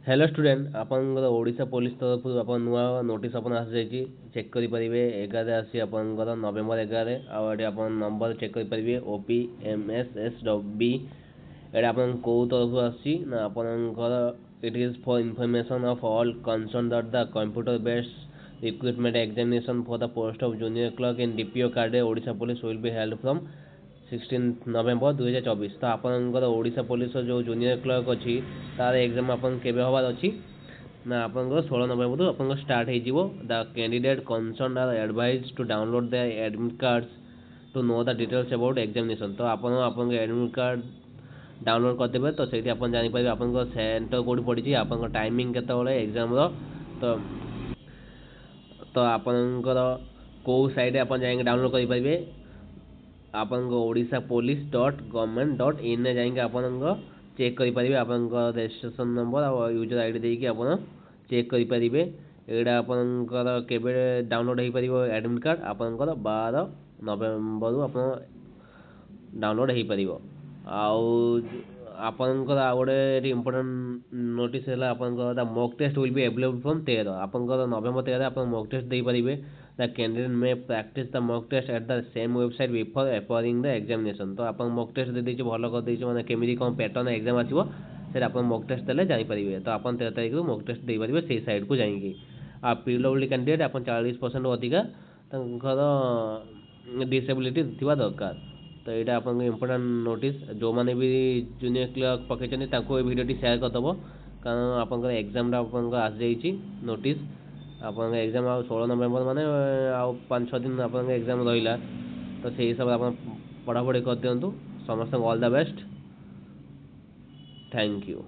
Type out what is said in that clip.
Hello student आपन Odisha police तरफ अपन नुआ नोटिस अपन आसी जाइए चेक करि परिबे 11 आसी आपनकर नवेम्बर 11 आउ एटी अपन नंबर चेक करि परिबे OPMSSB एटा अपन को तरफ आसी ना आपनकर it is for information of all concern that the computer based recruitment examination for the post of junior clerk in DPO card Odisha police will be held from 16 नवेम्बर 2024 तो आपनकर Odisha police जो जूनियर क्लर्क अच्छी तार एग्जाम आपन केबे हबार अच्छी ना आपनकर 16 नवेम्बर तो आपनकर स्टार्ट हो the candidate concerned are advised to download the admit cards to know the details about examination तो आपन आपन एडमिट कार्ड डाउनलोड करदेवे तो से जापर आप सेंटर कौट पड़ी आप टाइमिंग के एग्जाम तो तो आपनकर कौ साइट आप डाउनलोड करेंगे आपन ओडिशा पुलिस .gov.in जाइए आप चेक करेंगे आप रजिस्ट्रेशन नंबर और यूजर आईडी देकी आप चेक करेंगे यहाँ आपनकर केबे डाउनलोड हो पार एडमिट कार्ड आपनकर 12 नवेम्बर आप डाउनलोड हो पार आपनकर आ गोटे इम्पोर्टेंट नोटिस है आपनकर mock test will be available from 13 आपनकर नवेम्बर 13 आप मॉक टेस्ट दे पारे the candidate may practice the mock test at the same website before appearing the examination तो आप मॉक टेस्ट दे दीजिए भल कर दीजिए मैंने केमी कौन पैटर्न एग्जाम आसो से आप मॉक टेस्ट देले जापारे तो आप 13 तारीख मॉक टेस्ट दे पारे से साइट को जाइए आ PWD कैंडिडेट आप 40% अधिका डिसेबिलिटी थी दरकार तो यहाँ आप इम्पोर्टाट नोटिस जो मैंने भी जूनियर क्लर्क पकड़ भिडियो सेयार करदेव कारण आप एग्जाम आसी जाइए नोटिस आप एग्जाम 16 नवेम्बर माने आउ 5-6 दिन आप एग्जाम रहा तो से हिसाब से आप पढ़ापढ़ी कर दिंतु समस्त all the best thank you.